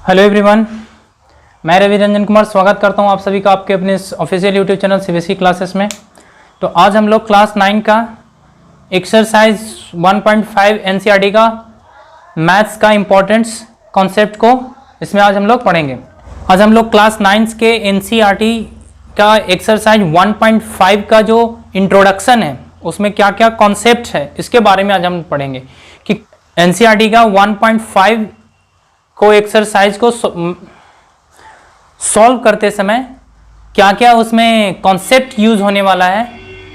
Hello everyone, मैं रवि रंजन कुमार स्वागत करता हूं आप सभी का आपके अपने official YouTube channel CBSE classes में। तो आज हम लोग क्लास 9 का एक्सरसाइज 1.5 एनसीईआरटी का मैथ्स का इम्पोर्टेंस कॉन्सेप्ट को इसमें आज हम लोग पढ़ेंगे। आज हम लोग क्लास 9 के एनसीईआरटी का एक्सरसाइज 1.5 का जो इंट्रोडक्शन है उसमें क्या क्या कॉन्सेप्ट है इसके बारे में आज हम पढ़ेंगे कि एनसीईआरटी का 1.5 को एक्सरसाइज को सॉल्व करते समय क्या क्या उसमें कॉन्सेप्ट यूज होने वाला है,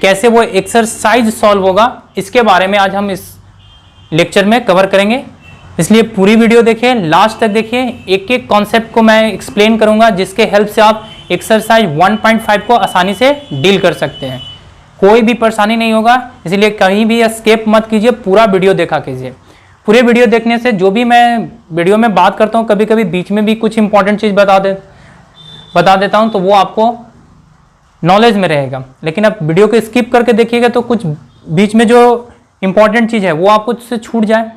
कैसे वो एक्सरसाइज सॉल्व होगा, इसके बारे में आज हम इस लेक्चर में कवर करेंगे। इसलिए पूरी वीडियो देखिए, लास्ट तक देखिए, एक एक कॉन्सेप्ट को मैं एक्सप्लेन करूंगा जिसके हेल्प से आप एक्सरसाइज 1.5 को आसानी से डील कर सकते हैं। कोई भी परेशानी नहीं होगा, इसलिए कहीं भी स्किप मत कीजिए, पूरा वीडियो देखा कीजिए। पूरे वीडियो देखने से जो भी मैं वीडियो में बात करता हूँ, कभी कभी बीच में भी कुछ इंपॉर्टेंट चीज़ बता देता हूँ, तो वो आपको नॉलेज में रहेगा। लेकिन आप वीडियो को स्किप करके देखिएगा तो कुछ बीच में जो इंपॉर्टेंट चीज़ है वो आपको से छूट जाए।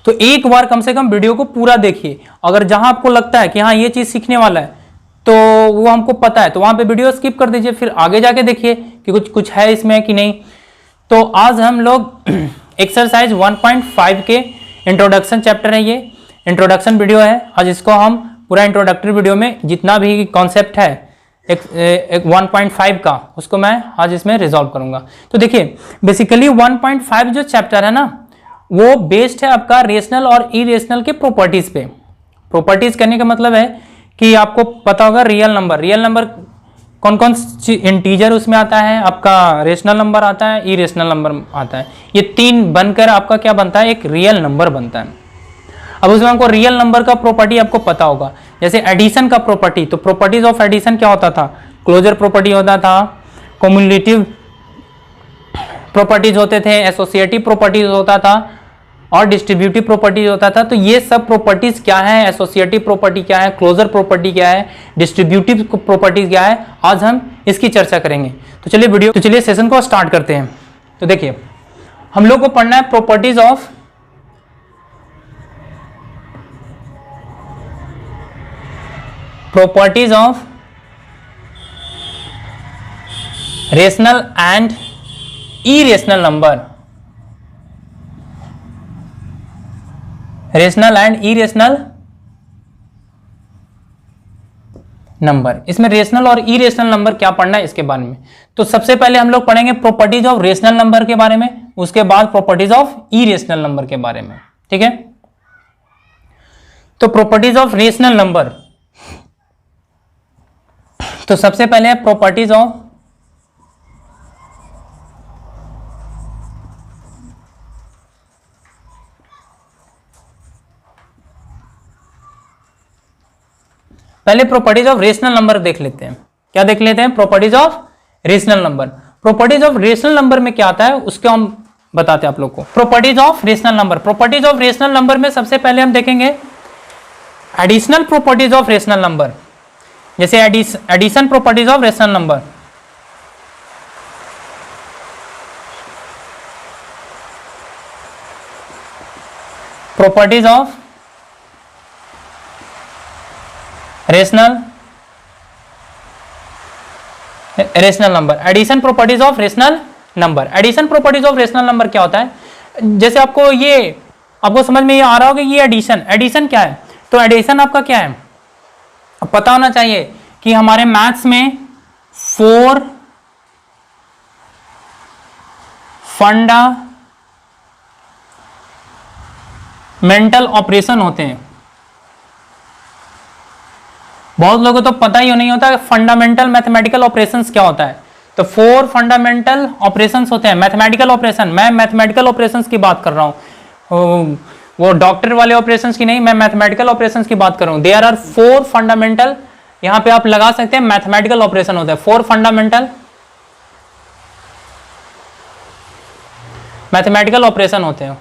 तो एक बार कम से कम वीडियो को पूरा देखिए। अगर जहाँ आपको लगता है कि हाँ ये चीज़ सीखने वाला है तो वो हमको पता है, तो वहाँ पे वीडियो स्किप कर दीजिए, फिर आगे जाके देखिए कि कुछ है इसमें कि नहीं। तो आज हम लोग एक्सरसाइज 1.5 के इंट्रोडक्शन चैप्टर है, ये इंट्रोडक्शन वीडियो है। आज इसको हम पूरा इंट्रोडक्टरी वीडियो में जितना भी कॉन्सेप्ट है 1.5 का उसको मैं आज इसमें रिजॉल्व करूंगा। तो देखिए बेसिकली 1.5 जो चैप्टर है ना वो बेस्ड है आपका रेशनल और इरेशनल के प्रॉपर्टीज पे। प्रॉपर्टीज करने का मतलब है कि आपको पता होगा रियल नंबर कौन कौन सी इंटीजर उसमें आता है, आपका रेशनल नंबर आता है, इरेशनल नंबर आता है। ये तीन बनकर आपका क्या बनता है, एक रियल नंबर बनता है। अब उसमें आपको रियल नंबर का प्रॉपर्टी आपको पता होगा, जैसे एडिशन का प्रॉपर्टी। तो प्रॉपर्टीज ऑफ एडिशन क्या होता था, क्लोजर प्रॉपर्टी होता था, कम्युलेटिव प्रॉपर्टीज होते थे, एसोसिएटिव प्रॉपर्टीज होता था और डिस्ट्रीब्यूटिव प्रॉपर्टीज होता था। तो ये सब प्रॉपर्टीज क्या है, एसोसिएटिव प्रॉपर्टी क्या है, क्लोजर प्रॉपर्टी क्या है, डिस्ट्रीब्यूटिव प्रॉपर्टीज क्या है, आज हम इसकी चर्चा करेंगे। तो चलिए सेशन को स्टार्ट करते हैं। तो देखिए हम लोग को पढ़ना है properties of rational and irrational number. Rational and irrational number, इसमें रेशनल और इरेशनल नंबर क्या पढ़ना है इसके बारे में। तो सबसे पहले हम लोग पढ़ेंगे प्रॉपर्टीज ऑफ रेशनल नंबर के बारे में, उसके बाद प्रॉपर्टीज ऑफ इरेशनल नंबर के बारे में, ठीक है। तो प्रॉपर्टीज ऑफ रेशनल नंबर, तो सबसे पहले है properties of properties of rational number देख लेते हैं। क्या देख लेते हैं, properties of rational number. Properties of rational number में क्या आता है उसको हम बताते हैं आप लोग को। Properties of rational number, properties of rational number में सबसे पहले हम देखेंगे additional properties of rational number. जैसे addition properties of rational number, properties of rational number, addition properties of rational number. Addition properties of rational number क्या होता है, जैसे आपको समझ में ये आ रहा होगा ये एडिशन क्या है। तो एडिशन आपका क्या है पता होना चाहिए कि हमारे मैथ्स में 4 फंडामेंटल ऑपरेशन होते हैं। बहुत लोगों को तो पता ही नहीं होता फंडामेंटल मैथमेटिकल ऑपरेशंस क्या होता है। तो 4 फंडामेंटल ऑपरेशंस होते हैं, मैथमेटिकल ऑपरेशन। मैं मैथमेटिकल ऑपरेशंस की बात कर रहा हूँ, वो डॉक्टर वाले ऑपरेशंस की नहीं, मैं मैथमेटिकल ऑपरेशंस की बात कर रहा हूँ। देयर आर 4 फंडामेंटल, यहाँ पे आप लगा सकते हैं मैथमेटिकल ऑपरेशन होता है। 4 फंडामेंटल मैथमेटिकल ऑपरेशन होते हैं।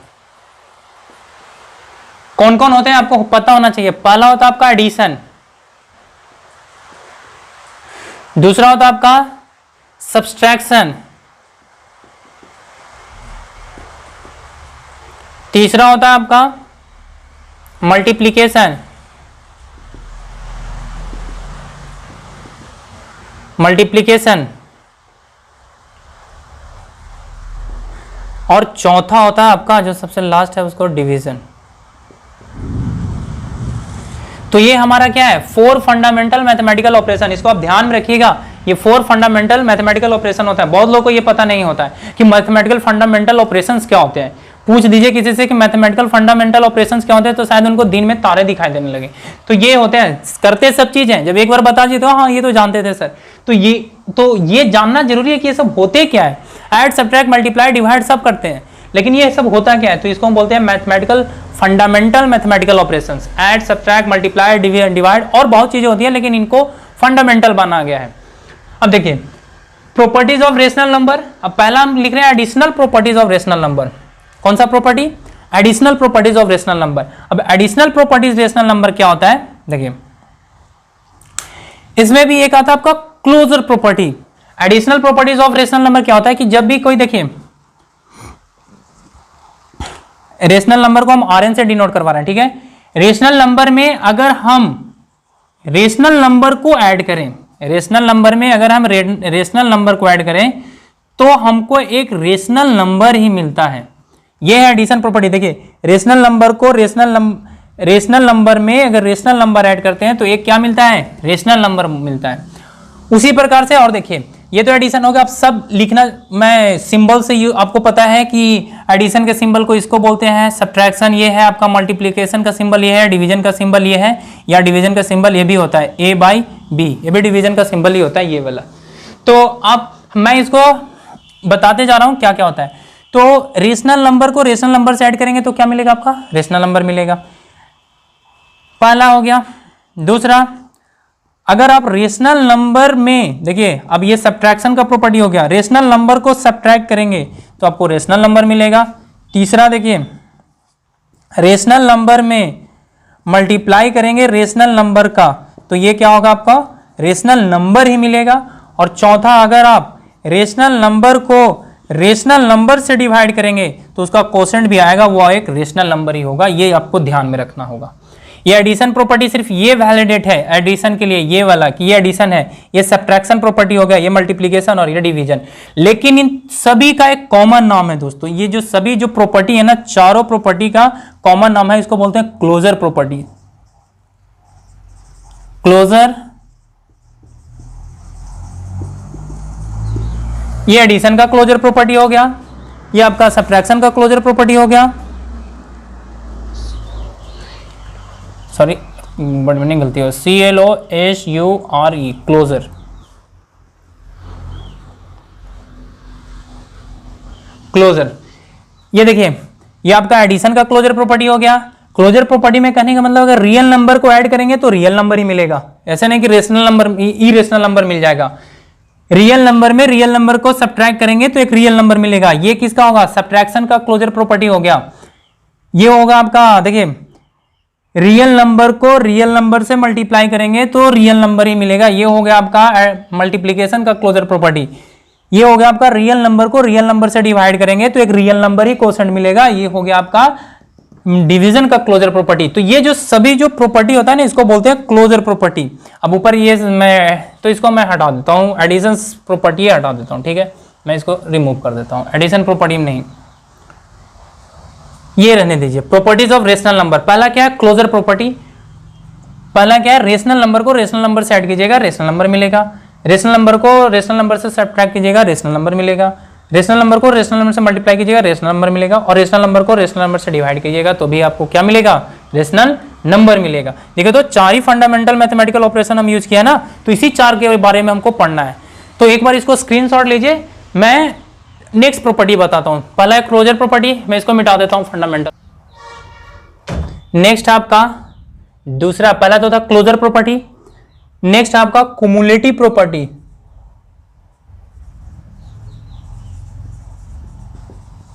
कौन कौन होते हैं आपको पता होना चाहिए। पहला होता है आपका एडिशन, दूसरा होता है आपका सब्सट्रैक्शन, तीसरा होता है आपका मल्टीप्लीकेशन, मल्टीप्लीकेशन, और चौथा होता है आपका जो सबसे लास्ट है उसको डिवीजन। तो ये हमारा क्या है, 4 फंडामेंटल मैथमेटिकल ऑपरेशन। इसको आप ध्यान में रखिएगा, ये 4 फंडामेंटल मैथमेटिकल ऑपरेशन होता है। बहुत लोगों को ये पता नहीं होता है कि मैथमेटिकल फंडामेंटल ऑपरेशंस क्या होते हैं। पूछ दीजिए किसी से कि मैथमेटिकल फंडामेंटल ऑपरेशंस क्या होते हैं, तो शायद उनको दिन में तारे दिखाई देने लगे। तो ये होते हैं, करते सब चीजें, जब एक बार बता दिए तो हाँ ये तो जानते थे सर। तो ये जानना जरूरी है कि ये सब होते क्या है। ऐड, सब्ट्रैक्ट, मल्टीप्लाई, डिवाइड सब करते हैं, लेकिन ये सब होता क्या है, तो इसको हम बोलते हैं mathematical fundamental mathematical operations. Add, subtract, multiply, divide और बहुत चीजें होती है, लेकिन इनको फंडामेंटल बना गया है। अब देखिए प्रॉपर्टीज ऑफ रेशनल नंबर। अब पहला हम लिख रहे हैं additional properties of rational number. कौन सा property, additional properties of rational number. अब एडिशनल प्रॉपर्टीज रेशनल नंबर क्या होता है, देखिए इसमें भी एक आता है आपका closure property. Additional properties of rational number क्या होता है कि जब भी कोई, देखिए रेशनल नंबर को हम Rn से डिनोट करवा रहे हैं, ठीक है। रेशनल नंबर में अगर हम रेशनल नंबर को ऐड करें, रेशनल नंबर में अगर हम रेशनल नंबर को ऐड करें तो हमको एक रेशनल नंबर ही मिलता है। यह है एडिशन प्रॉपर्टी। देखिए रेशनल नंबर को रेशनल नंबर में अगर रेशनल नंबर ऐड करते हैं तो एक क्या मिलता है, रेशनल नंबर मिलता है। उसी प्रकार से, और देखिए ये तो एडिशन हो गया। आप सब लिखना, मैं सिंबल से आपको पता है कि एडिशन के सिंबल को इसको बोलते हैं, सब्ट्रैक्शन ये है आपका, मल्टीप्लिकेशन का सिंबल ये है, डिवीजन का सिंबल ये है, या डिवीजन का सिंबल ये भी होता है A/B, ये भी डिवीजन का सिंबल ही होता है, ये वाला। तो मैं इसको बताते जा रहा हूं क्या क्या होता है। तो रेशनल नंबर को रेशनल नंबर से ऐड करेंगे तो क्या मिलेगा, आपका रेशनल नंबर मिलेगा, पहला हो गया। दूसरा, अगर आप रेशनल नंबर में, देखिए अब ये सब्ट्रैक्शन का प्रॉपर्टी हो गया, रेशनल नंबर को सब्ट्रैक्ट करेंगे तो आपको रेशनल नंबर मिलेगा। तीसरा देखिए, रेशनल नंबर में मल्टीप्लाई करेंगे रेशनल नंबर का तो ये क्या होगा, आपका रेशनल नंबर ही मिलेगा। और चौथा, अगर आप रेशनल नंबर को रेशनल नंबर से डिवाइड करेंगे तो उसका कोशेंट भी आएगा, वो एक रेशनल नंबर ही होगा। ये आपको ध्यान में रखना होगा। ये एडिशन प्रॉपर्टी सिर्फ ये वैलिडेट है एडिशन के लिए, ये वाला कि ये एडिशन है, ये सब्ट्रैक्शन प्रॉपर्टी हो गया, ये मल्टीप्लिकेशन और ये डिवीजन। लेकिन इन सभी का एक कॉमन नाम है दोस्तों, ये जो सभी जो प्रॉपर्टी है ना, चारों प्रॉपर्टी का कॉमन नाम है, इसको बोलते हैं क्लोजर प्रॉपर्टी। क्लोजर, ये एडिशन का क्लोजर प्रॉपर्टी हो गया, ये आपका सब्ट्रैक्शन का क्लोजर प्रॉपर्टी हो गया, सॉरी बट मैंने गलती हो, CLOSURE, क्लोजर। क्लोजर, ये देखिए ये आपका एडिशन का क्लोजर प्रॉपर्टी हो गया। क्लोजर प्रॉपर्टी में कहने का मतलब अगर रियल नंबर को ऐड करेंगे तो रियल नंबर ही मिलेगा, ऐसे नहीं कि रेशनल नंबर, इरेशनल नंबर मिल जाएगा। रियल नंबर में रियल नंबर को सब्ट्रैक्ट करेंगे तो एक रियल नंबर मिलेगा। ये किसका होगा, सब्ट्रैक्शन का क्लोजर प्रॉपर्टी हो गया। ये होगा आपका, देखिए रियल नंबर को रियल नंबर से मल्टीप्लाई करेंगे तो रियल नंबर ही मिलेगा, ये हो गया आपका मल्टीप्लिकेशन का क्लोजर प्रॉपर्टी। ये हो गया आपका रियल नंबर को रियल नंबर से डिवाइड करेंगे तो एक रियल नंबर ही कोशेंट मिलेगा, ये हो गया आपका डिवीजन का क्लोजर प्रॉपर्टी। तो ये जो सभी जो प्रॉपर्टी होता है ना, इसको बोलते हैं क्लोजर प्रॉपर्टी। अब ऊपर ये तो इसको मैं हटा देता हूँ, एडिशन प्रॉपर्टी हटा देता हूँ, ठीक है, मैं इसको रिमूव कर देता हूँ, एडिशन प्रॉपर्टी में नहीं, ये रहने दीजिए। प्रॉपर्टीज ऑफ रेशनल नंबर, पहला क्या है, क्लोजर प्रॉपर्टी। पहला क्या है, रेशनल नंबर को रेशनल नंबर से ऐड कीजिएगा, रेशनल नंबर मिलेगा। रेशनल नंबर को रेशनल नंबर से सब्ट्रैक्ट कीजिएगा, रेशनल नंबर मिलेगा। रेशनल नंबर को रेशनल नंबर से मल्टीप्लाई कीजिएगा, रेशनल नंबर मिलेगा। और रेशनल नंबर को रेशनल नंबर से डिवाइड कीजिएगा तो भी आपको क्या मिलेगा, रेशनल नंबर मिलेगा। देखिए तो चार ही फंडामेंटल मैथमेटिकल ऑपरेशन हम यूज किया ना, तो इसी चार के बारे में हमको पढ़ना है। तो एक बार इसको स्क्रीनशॉट लीजिए, मैं नेक्स्ट प्रॉपर्टी बताता हूं। पहला है क्लोजर प्रॉपर्टी, मैं इसको मिटा देता हूं, फंडामेंटल। नेक्स्ट आपका दूसरा, पहला तो था क्लोजर प्रॉपर्टी, नेक्स्ट आपका cumulative property.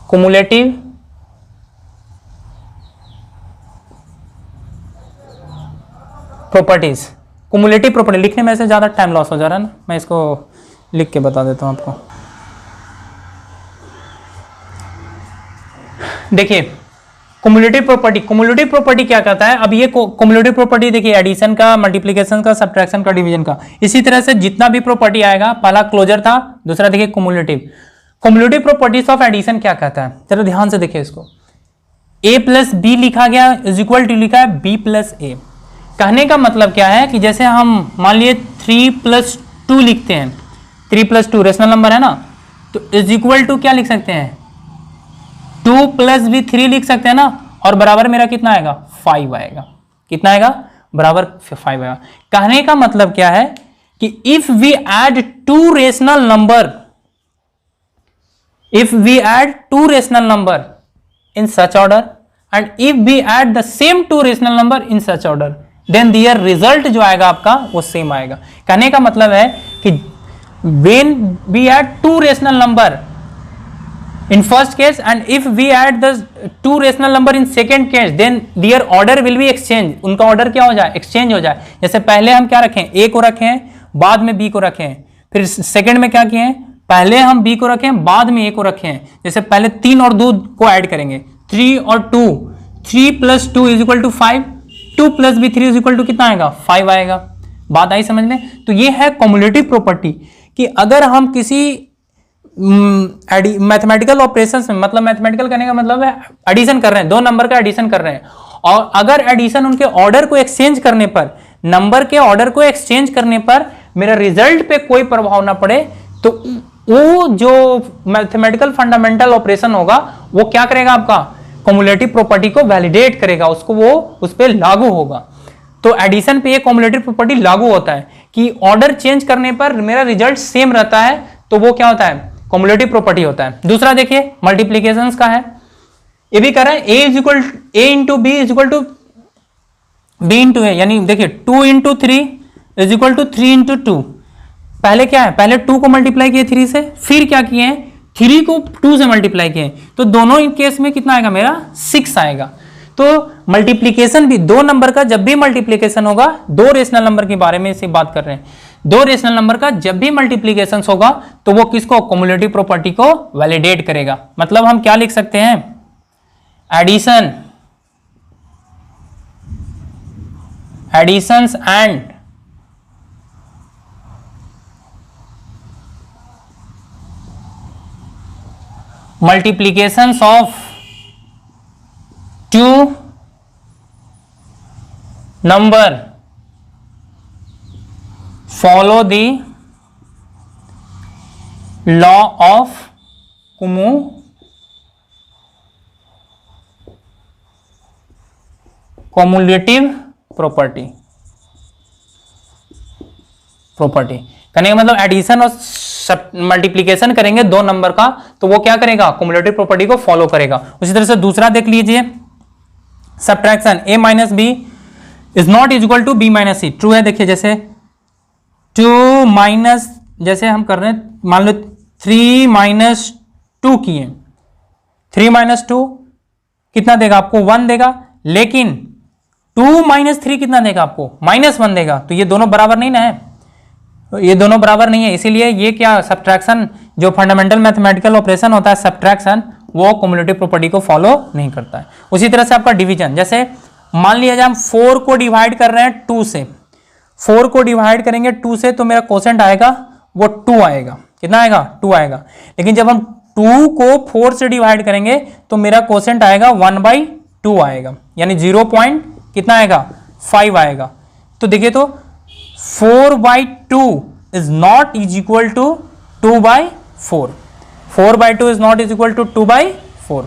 Cumulative properties, cumulative property लिखने में से ज्यादा टाइम लॉस हो जा रहा है ना, मैं इसको लिख के बता देता हूं आपको। देखिए कुमुलेटिव प्रॉपर्टी क्या कहता है? अब ये कुमुलेटिव प्रॉपर्टी देखिए, एडिशन का, मल्टीप्लिकेशन का, सब्ट्रैक्शन का, डिवीजन का, इसी तरह से जितना भी प्रॉपर्टी आएगा, पहला क्लोजर था, दूसरा देखिए कुमुलेटिव प्रॉपर्टीज ऑफ एडिशन क्या कहता है? चलो ध्यान से देखिए इसको। a प्लस बी लिखा गया इज इक्वल टू लिखा है b प्लस ए। कहने का मतलब क्या है कि जैसे हम मान लिए 3 प्लस 2 लिखते हैं, 3 प्लस 2 रेशनल नंबर है ना, तो इज इक्वल टू क्या लिख सकते हैं? 2 प्लस भी 3 लिख सकते हैं ना, और बराबर मेरा कितना आएगा? 5 आएगा। कितना आएगा? बराबर 5 आएगा। कहने का मतलब क्या है कि if we add two rational number, if we add two rational number in such order and if we add the same two rational number in such order, then their result जो आएगा आपका वो सेम आएगा। कहने का मतलब है कि when we add two rational number in first case and if we add the two rational number in second case, then their order will be exchange। उनका ऑर्डर क्या हो जाए? एक्सचेंज हो जाए। जैसे पहले हम क्या रखें? a को रखें, बाद में b को रखें, फिर सेकेंड में क्या किए हैं? पहले हम b को रखें, बाद में a को रखें। जैसे पहले 3 और 2 को ऐड करेंगे, 3 और 2, 3 plus 2 is equal to 5, 2 plus b 3 is equal to कितना आएगा? 5 आएगा। बात आई समझ में? तो ये है कम्युलेटिव प्रॉपर्टी कि अगर हम किसी मैथमेटिकल ऑपरेशंस में, मतलब मैथमेटिकल करने का मतलब है एडिशन कर रहे हैं, दो नंबर का एडिशन कर रहे हैं, और अगर एडिशन उनके ऑर्डर को एक्सचेंज करने पर, नंबर के ऑर्डर को एक्सचेंज करने पर मेरा रिजल्ट पे कोई प्रभाव ना पड़े, तो वो जो मैथमेटिकल फंडामेंटल ऑपरेशन होगा वो क्या करेगा? आपका कम्युलेटिव प्रॉपर्टी को वैलिडेट करेगा, उसको वो उस पर लागू होगा। तो एडिशन पे ये कम्युलेटिव प्रॉपर्टी लागू होता है कि ऑर्डर चेंज करने पर मेरा रिजल्ट सेम रहता है, तो वो क्या होता है? कम्युलेटिव प्रॉपर्टी होता है। दूसरा देखिए मल्टीप्लीकेशन का है, ये भी कर रहा है a is equal a into B is equal to b into A, यानी देखिए 2 into 3 is equal to 3 into 2। पहले क्या है? पहले 2 को मल्टीप्लाई किए 3 से, फिर क्या किए हैं? 3 को 2 से मल्टीप्लाई किए, तो दोनों इन केस में कितना आएगा? मेरा 6 आएगा। तो मल्टीप्लीकेशन भी, दो नंबर का जब भी मल्टीप्लीकेशन होगा, दो रेशनल नंबर के बारे में इसे बात कर रहे हैं, दो रेशनल नंबर का जब भी मल्टीप्लीकेशन होगा तो वो किसको? कम्युलेटिव प्रॉपर्टी को वैलिडेट करेगा। मतलब हम क्या लिख सकते हैं? Additions and multiplications of two number follow the law of cumulative property। कहने का मतलब एडिशन और मल्टीप्लीकेशन करेंगे दो नंबर का, तो वो क्या करेगा? कम्युलेटिव प्रॉपर्टी को फॉलो करेगा। उसी तरह से दूसरा देख लीजिए, subtraction a minus b is not is equal to b minus c. True है। देखिए जैसे 2 माइनस, जैसे हम कर रहे हैं, मान लो 3 माइनस 2 किए, 3 माइनस 2 कितना देगा आपको? 1 देगा, लेकिन 2 माइनस 3 कितना देगा आपको? -1 देगा। तो ये दोनों बराबर नहीं ना है, ये दोनों बराबर नहीं है, इसीलिए ये क्या, सब्ट्रैक्शन जो फंडामेंटल मैथमेटिकल ऑपरेशन होता है सब्ट्रैक्शन, वो कम्युलेटिव प्रॉपर्टी को फॉलो नहीं करता है। उसी तरह से आपका डिवीजन, जैसे मान लिया हम 4 को डिवाइड कर रहे हैं 2 से, 4 को डिवाइड करेंगे 2 से तो मेरा क्वोशेंट आएगा वो 2 आएगा। कितना आएगा? 2 आएगा। लेकिन जब हम 2 को 4 से डिवाइड करेंगे तो मेरा क्वोशेंट आएगा 1/2 आएगा, यानी 0 पॉइंट कितना आएगा? 5 आएगा। तो देखिए तो 4/2 is not is equal to 2/4. 4/2 is not is equal to 2/4.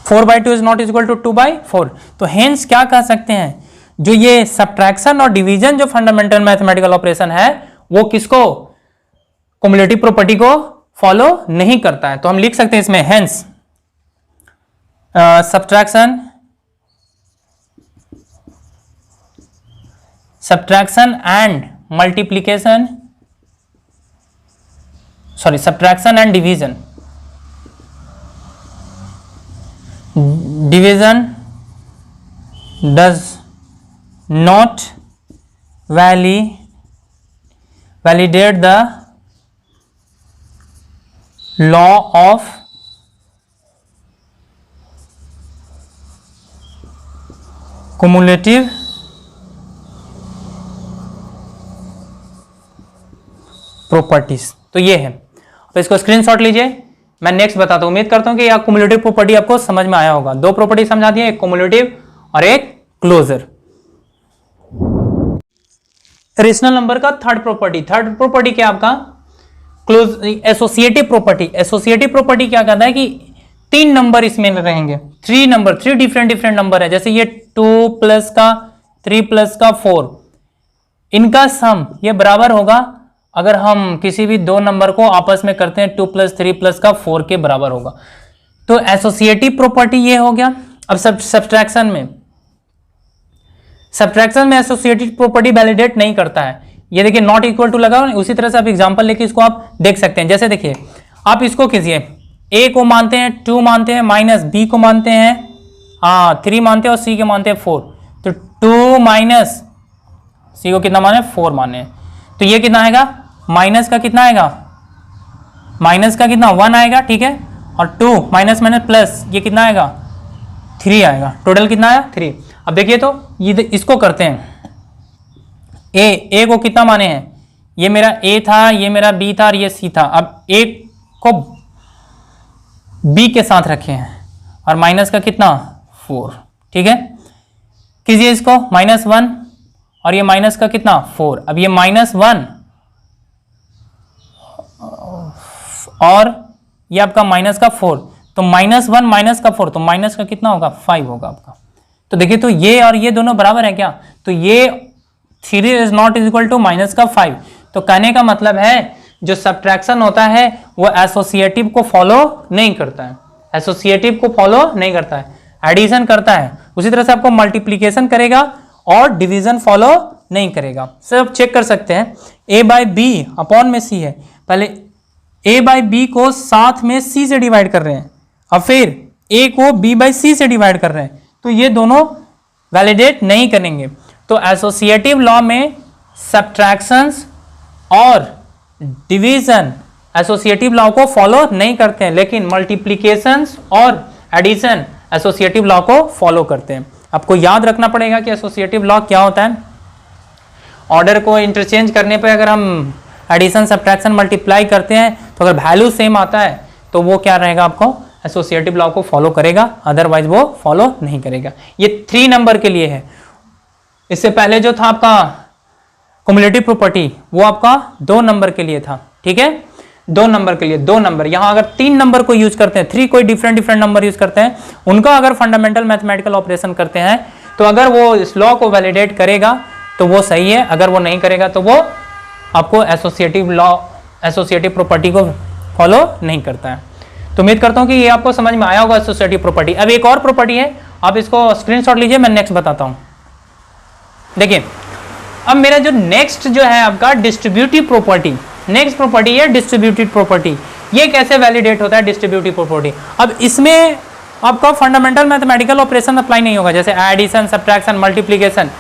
4/2 is not is equal to 2/4. तो हेंस क्या कह सकते हैं? जो ये सब्ट्रैक्शन और डिवीजन जो फंडामेंटल मैथमेटिकल ऑपरेशन है वो किसको? कम्युलेटिव प्रॉपर्टी को फॉलो नहीं करता है। तो हम लिख सकते हैं इसमें hence subtraction and multiplication, sorry, subtraction and division does not validate the law of cumulative properties, तो ये है। तो इसको स्क्रीनशॉट लीजिए, मैं नेक्स्ट बताता हूं। उम्मीद करता हूं कि यह कुमुलेटिव प्रॉपर्टी आपको समझ में आया होगा। दो प्रॉपर्टी समझा दी है, एक कुमुलेटिव और एक क्लोजर। रेशनल नंबर का थर्ड प्रॉपर्टी क्या आपका close associative property. Associative property क्या कहता है कि तीन नंबर इसमें रहेंगे, थ्री डिफरेंट नंबर है, जैसे ये 2 प्लस का 3 प्लस का 4, इनका सम ये बराबर होगा अगर हम किसी भी दो नंबर को आपस में करते हैं 2 प्लस 3 प्लस का 4 के बराबर होगा। तो एसोसिएटिव प्रॉपर्टी ये हो गया। अब सब्सट्रैक्शन में एसोसिएटिव प्रॉपर्टी वैलिडेट नहीं करता है। ये देखिए नॉट इक्वल टू लगा, उसी तरह से आप एग्जांपल लेके इसको आप देख सकते हैं। जैसे देखिए आप इसको कीजिए, ए को मानते हैं 2 मानते हैं, माइनस बी को मानते हैं 3 मानते हैं और सी को मानते हैं 4। तो 2 माइनस सी को कितना माने 4 माने हैं, तो ये कितना आएगा माइनस का कितना आएगा, माइनस का कितना 1 आएगा, ठीक है। और 2 माइनस माइनस प्लस ये कितना आएगा 3 आएगा, टोटल कितना आया 3। अब देखिए तो ये इसको करते हैं, ए को कितना माने हैं, ये मेरा ए था, ये मेरा बी था और ये सी था। अब ए को बी के साथ रखे हैं और माइनस का कितना 4, ठीक है। कीजिए इसको -1 और ये माइनस का कितना 4। अब ये -1 और ये आपका माइनस का 4, तो -1 माइनस का 4, तो माइनस का कितना होगा 5 होगा आपका। तो देखिए तो ये और ये दोनों बराबर है क्या, तो ये 3 is not equal to minus का 5। तो कहने का मतलब है जो सब्ट्रैक्शन होता है वो एसोसिएटिव को फॉलो नहीं करता है, एसोसिएटिव को फॉलो नहीं करता है, एडिशन करता है। उसी तरह से आपको मल्टीप्लीकेशन करेगा और डिवीजन फॉलो नहीं करेगा। सब चेक कर सकते हैं, a बाई बी अपॉन में c है, पहले a बाई बी को साथ में c से डिवाइड कर रहे हैं और फिर a को b बाई c से डिवाइड कर रहे हैं, तो ये दोनों वैलिडेट नहीं करेंगे। तो एसोसिएटिव लॉ में सब्ट्रैक्शंस और डिवीजन एसोसिएटिव लॉ को फॉलो नहीं करते हैं, लेकिन मल्टीप्लिकेशंस और एडिशन एसोसिएटिव लॉ को फॉलो करते हैं। आपको याद रखना पड़ेगा कि एसोसिएटिव लॉ क्या होता है। ऑर्डर को इंटरचेंज करने पे अगर हम एडिशन सब्ट्रैक्शन मल्टीप्लाई करते हैं तो अगर वैल्यू सेम आता है तो वो क्या रहेगा, आपको एसोसिएटिव लॉ को फॉलो करेगा, अदरवाइज वो फॉलो नहीं करेगा। ये 3 नंबर के लिए है। इससे पहले जो था आपका क्युमुलेटिव प्रॉपर्टी वो आपका 2 नंबर के लिए था, ठीक है, 2 नंबर के लिए 2 नंबर। यहां अगर 3 नंबर को यूज करते हैं, 3 कोई डिफरेंट नंबर यूज करते हैं, उनका अगर फंडामेंटल मैथमेटिकल ऑपरेशन करते हैं तो अगर वो इस लॉ को वैलिडेट करेगा तो वो सही है, अगर वो नहीं करेगा तो वो आपको एसोसिएटिव लॉ एसोसिएटिव प्रॉपर्टी को फॉलो नहीं करता है। तो उम्मीद करता हूं कि ये आपको समझ में आया होगा एसोसिएटिव प्रॉपर्टी। अब एक और प्रॉपर्टी है, आप इसको स्क्रीनशॉट लीजिए, मैं नेक्स्ट बताता हूं। देखिए अब मेरा जो नेक्स्ट जो है आपका डिस्ट्रीब्यूटिव प्रॉपर्टी, नेक्स्ट प्रॉपर्टी है डिस्ट्रीब्यूटिव प्रॉपर्टी। ये कैसे वैलिडेट होता है डिस्ट्रीब्यूटिव प्रॉपर्टी। अब इसमें आपका फंडामेंटल मैथमेटिकल ऑपरेशन अप्लाई नहीं होगा, जैसे एडिशन सब्ट्रैक्शन मल्टीप्लिकेशन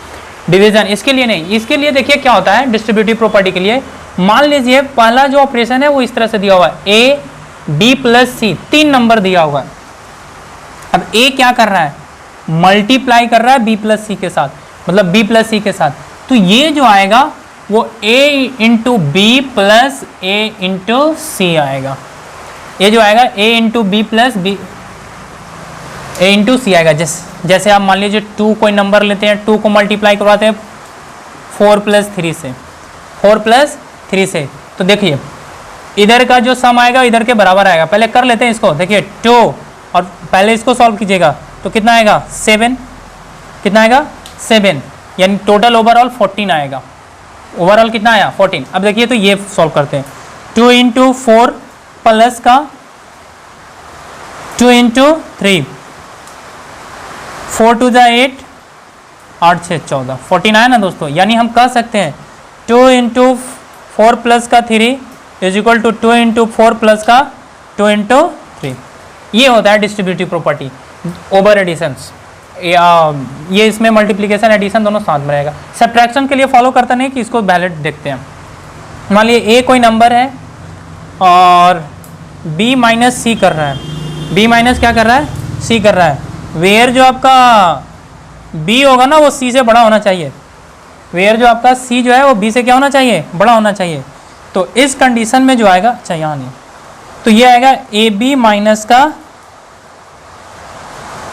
डिवीजन, इसके लिए नहीं। इसके लिए देखिए क्या होता है डिस्ट्रीब्यूटिव प्रॉपर्टी के लिए, मान लीजिए पहला जो ऑपरेशन है वो इस तरह से दिया हुआ है, a b plus c, 3 number दिया हुआ है। अब ए क्या कर रहा है, मल्टीप्लाई कर रहा है बी प्लस सी के साथ, मतलब बी प्लस सी के साथ, तो ये जो आएगा वो a into B plus A into C आएगा। ये जो आएगा a into B plus B A into C आएगा। जैसे आप मान लीजिए 2 कोई नंबर लेते हैं, 2 को मल्टीप्लाई करवाते हैं 4 प्लस 3 से, 4 प्लस 3 से, तो देखिए इधर का जो सम आएगा इधर के बराबर आएगा। पहले कर लेते हैं इसको, देखिए 2 और पहले इसको सॉल्व कीजिएगा तो कितना आएगा 7, कितना आएगा 7, यानी टोटल ओवरऑल 14 आएगा। ओवरऑल कितना आया 14। अब देखिए तो ये सॉल्व करते हैं, 2 इंटू 4 प्लस का 2 इंटू 3, 4 टू द 8, 8 6 14, 14 आया ना दोस्तों। यानी हम कह सकते हैं 2 इंटू 4 प्लस का 3 is equal to 2 into 4 plus का 2 इंटू 3। ये होता है डिस्ट्रीब्यूटिव प्रॉपर्टी ओवर एडिशंस। ये इसमें मल्टीप्लिकेशन एडिशन दोनों साथ में रहेगा। सब्ट्रैक्शन के लिए फॉलो करता नहीं कि इसको वैलिड देखते हैं। मान लीजिए ए कोई नंबर है और बी माइनस सी कर रहा है, बी माइनस क्या कर रहा है सी कर रहा है, वेयर जो आपका बी होगा ना वो सी से बड़ा होना चाहिए, वेयर जो आपका सी जो है वो बी से क्या होना चाहिए, बड़ा होना चाहिए। तो इस कंडीशन में जो आएगा, अच्छा यहाँ नहीं, तो ये आएगा ए बी माइनस का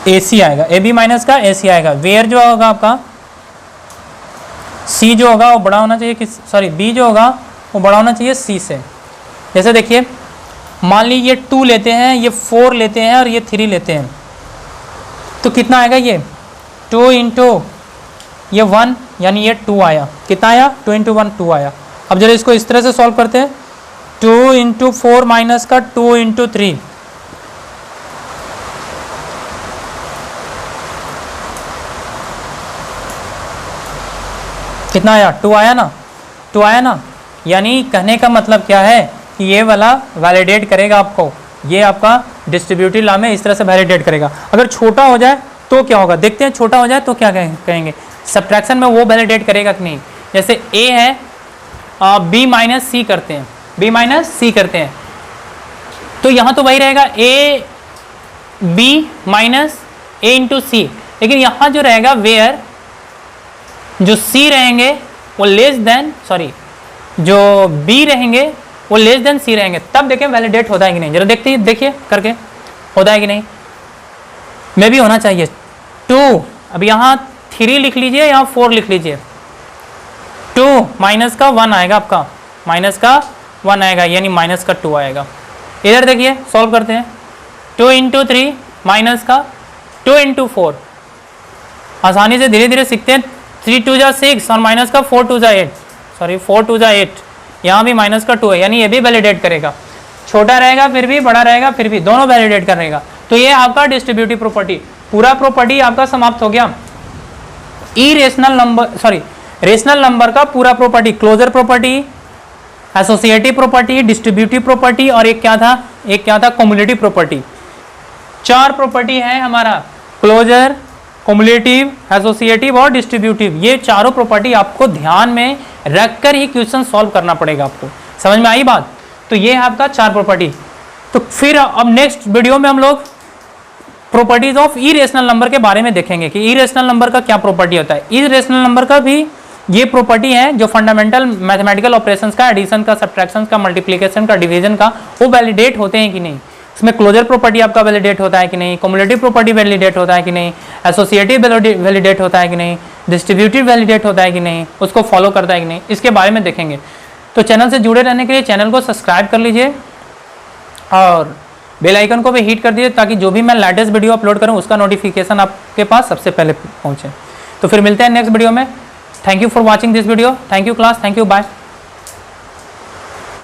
ए सी आएगा, ए बी माइनस का ए सी आएगा। वेयर जो होगा आपका सी जो होगा वो बड़ा होना चाहिए किस, सॉरी बी जो होगा वो बड़ा होना चाहिए सी से। जैसे देखिए मान ली ये 2 लेते हैं, ये 4 लेते हैं और ये 3 लेते हैं, तो कितना आएगा ये 2 इंटू ये 1 यानी ये 2 आया, कितना आया 2 इंटू 1 2 आया। अब जरा इसको इस तरह से सॉल्व करते हैं, 2 इंटू 4 माइनस का 2 इंटू 3, कितना आया 2 आया ना, 2 आया ना। यानी कहने का मतलब क्या है कि ये वाला वैलिडेट करेगा आपको, ये आपका डिस्ट्रीब्यूटिव लॉ में इस तरह से वैलिडेट करेगा। अगर छोटा हो जाए तो क्या होगा, देखते हैं छोटा हो जाए तो क्या कहेंगे, सब्ट्रैक्शन में वो वैलिडेट करेगा कि नहीं। जैसे ए है बी माइनस सी करते हैं, बी माइनस सी करते हैं, तो यहाँ तो वही रहेगा A B minus A into C, लेकिन यहाँ जो रहेगा वेयर जो सी रहेंगे वो लेस देन, सॉरी जो बी रहेंगे वो लेस देन सी रहेंगे, तब देखें वैलिडेट होता है कि नहीं। जरा देखते हैं, देखिए करके होता है कि नहीं, में भी होना चाहिए 2। अब यहाँ 3 लिख लीजिए, यहाँ 4 लिख लीजिए, 2 माइनस का 1 आएगा आपका, माइनस का 1 आएगा यानी माइनस का 2 आएगा। इधर देखिए सॉल्व करते हैं, 2 इंटू 3 माइनस का 2 इंटू 4, आसानी से धीरे धीरे सीखते हैं। 3 2 जा 6 और माइनस का 4 2 जा 8, सॉरी 4 2 जा 8, यहाँ भी माइनस का 2 है यानी ये भी वैलिडेट करेगा, छोटा रहेगा फिर भी, बड़ा रहेगा फिर भी, दोनों वैलिडेट करेगा। तो ये आपका डिस्ट्रीब्यूटिव प्रॉपर्टी, पूरा प्रॉपर्टी आपका समाप्त हो गया। Irrational number, sorry rational number का पूरा property, closure property, associative property, distributive property और एक क्या था कम्युलेटिव प्रॉपर्टी। 4 प्रॉपर्टी है हमारा, क्लोजर, कम्युलेटिव, एसोसिएटिव और डिस्ट्रीब्यूटिव। ये चारों प्रॉपर्टी आपको ध्यान में रखकर ही क्वेश्चन सॉल्व करना पड़ेगा। आपको समझ में आई बात? तो ये है आपका 4 प्रॉपर्टी। तो फिर अब नेक्स्ट वीडियो में हम लोग प्रॉपर्टीज ऑफ इरेशनल नंबर के बारे में देखेंगे कि इरेशनल नंबर का क्या प्रॉपर्टी होता है। इरेशनल नंबर का भी ये प्रॉपर्टी है जो फंडामेंटल मैथमेटिकल ऑपरेशंस का, एडिशन का, सब्ट्रैक्शन का, मल्टीप्लिकेशन का, डिवीजन का, वो वैलिडेट होते हैं कि नहीं। इसमें क्लोजर प्रॉपर्टी आपका वैलिडेट होता है कि नहीं, कम्युलेटिव प्रॉपर्टी वैलिडेट होता है कि नहीं, एसोसिएटिव वैलिडेट होता है कि नहीं, डिस्ट्रीब्यूटिव वैलिडेट होता है कि नहीं, उसको फॉलो करता है कि नहीं, इसके बारे में देखेंगे। तो चैनल से जुड़े रहने के लिए चैनल को सब्सक्राइब कर लीजिए और बेल आइकन को भी हिट कर दीजिए ताकि जो भी मैं लेटेस्ट वीडियो अपलोड करूं उसका नोटिफिकेशन आपके पास सबसे पहले पहुंचे। तो फिर मिलते हैं नेक्स्ट वीडियो में। Thank you for watching this video. Thank you class, thank you, bye.